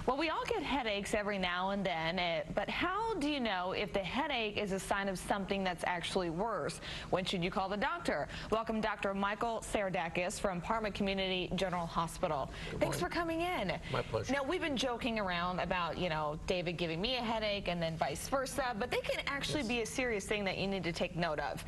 Well, we all get headaches every now and then, but how do you know if the headache is a sign of something that's actually worse? When should you call the doctor? Welcome, Dr. Michael Saridakis from Parma Community General Hospital. Thanks for coming in. My pleasure. Now, we've been joking around about, you know, David giving me a headache and then vice versa, but they can actually be a serious thing that you need to take note of.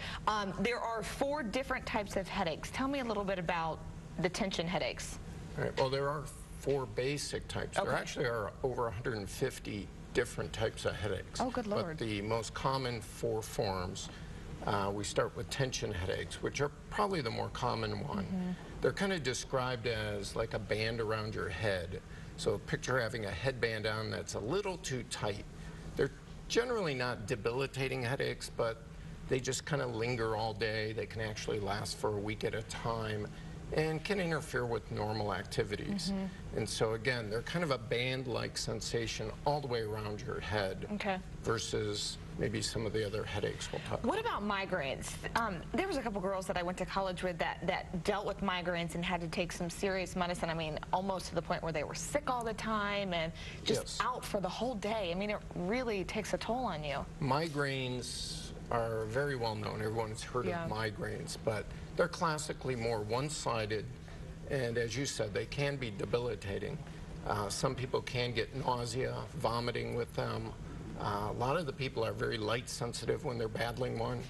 There are 4 different types of headaches. Tell me a little bit about the tension headaches. All right, well, there are 4 basic types. Okay. There actually are over 150 different types of headaches. Oh, good Lord. But the most common 4 forms, we start with tension headaches, which are probably the more common one. They're kind of described as like a band around your head. So picture having a headband on that's a little too tight. They're generally not debilitating headaches, but they just kind of linger all day. They can actually last for a week at a time and can interfere with normal activities. And so again, they're kind of a band-like sensation all the way around your head versus maybe some of the other headaches we'll talk about. What about migraines? There was a couple girls that I went to college with that dealt with migraines and had to take some serious medicine. I mean, almost to the point where they were sick all the time and just out for the whole day. I mean, it really takes a toll on you. Migraines are very well known. Everyone's heard of migraines, but they're classically more one-sided, and as you said, they can be debilitating. Some people can get nausea, vomiting with them. A lot of the people are very light sensitive when they're battling one.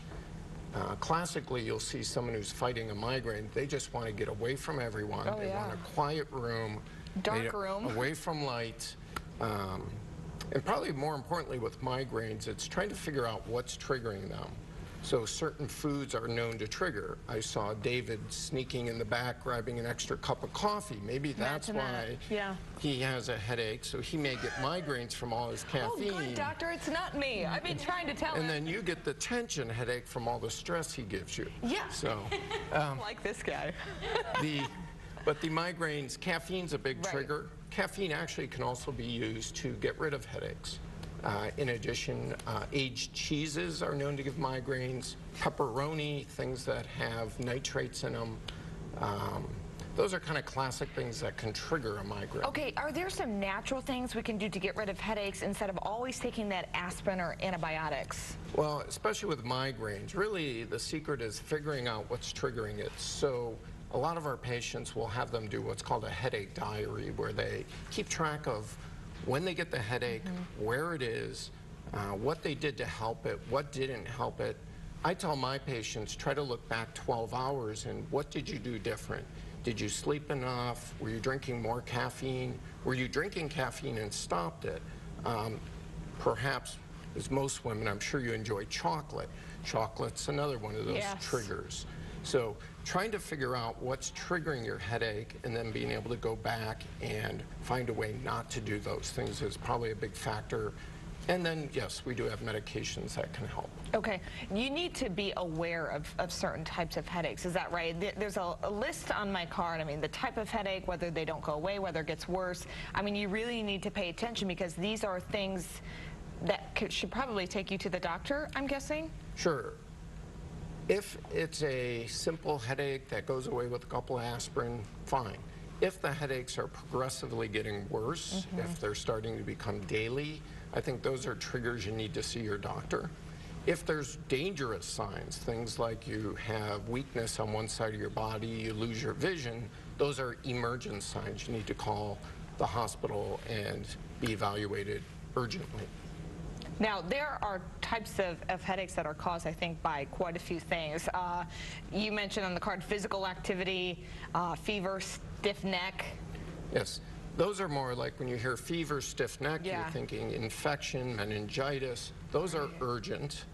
Classically, you'll see someone who's fighting a migraine, they just want to get away from everyone. They want a quiet room, dark room, away from light. And probably more importantly with migraines, it's trying to figure out what's triggering them. So certain foods are known to trigger. I saw David sneaking in the back, grabbing an extra cup of coffee. Maybe that's why he has a headache, so he may get migraines from all his caffeine. Oh, good, doctor, it's not me. I've been trying to tell him. And then you get the tension headache from all the stress he gives you. Yeah. So, like this guy. But the migraines, caffeine's a big trigger. Caffeine actually can also be used to get rid of headaches. In addition, aged cheeses are known to give migraines. Pepperoni, things that have nitrates in them. Those are kind of classic things that can trigger a migraine. Okay, are there some natural things we can do to get rid of headaches instead of always taking that aspirin or antibiotics? Well, especially with migraines, really the secret is figuring out what's triggering it. So a lot of our patients will have them do what's called a headache diary, where they keep track of when they get the headache, where it is, what they did to help it, what didn't help it. I tell my patients, try to look back 12 hours and what did you do different? Did you sleep enough? Were you drinking more caffeine? Were you drinking caffeine and stopped it? Perhaps, as most women, I'm sure you enjoy chocolate. Chocolate's another one of those triggers. So trying to figure out what's triggering your headache and then being able to go back and find a way not to do those things is probably a big factor. And then, yes, we do have medications that can help. Okay. You need to be aware of certain types of headaches. Is that right? There's a list on my card. I mean, the type of headache, whether they don't go away, whether it gets worse. I mean, you really need to pay attention because these are things that should probably take you to the doctor, I'm guessing? Sure. If it's a simple headache that goes away with a couple of aspirin, fine. If the headaches are progressively getting worse, if they're starting to become daily, I think those are triggers you need to see your doctor. If there's dangerous signs, things like you have weakness on one side of your body, you lose your vision, those are emergent signs. You need to call the hospital and be evaluated urgently. Now, there are types of headaches that are caused, I think, by quite a few things. You mentioned on the card physical activity, fever, stiff neck. Yes. Those are more like when you hear fever, stiff neck, you're thinking infection, meningitis. Those are urgent.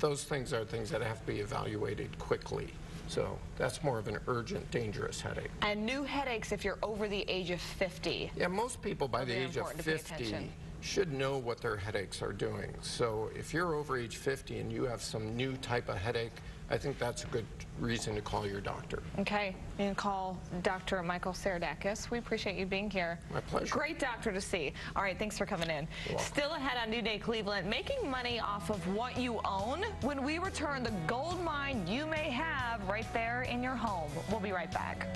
Those things are things that have to be evaluated quickly. So that's more of an urgent, dangerous headache. And new headaches if you're over the age of 50. Yeah, most people by the age of 50 should know what their headaches are doing. So if you're over age 50 and you have some new type of headache, I think that's a good reason to call your doctor. Okay, you can call Dr. Michael Saridakis. We appreciate you being here. My pleasure. Great doctor to see. All right, thanks for coming in. Still ahead on New Day Cleveland, making money off of what you own. When we return, the gold mine you may have right there in your home. We'll be right back.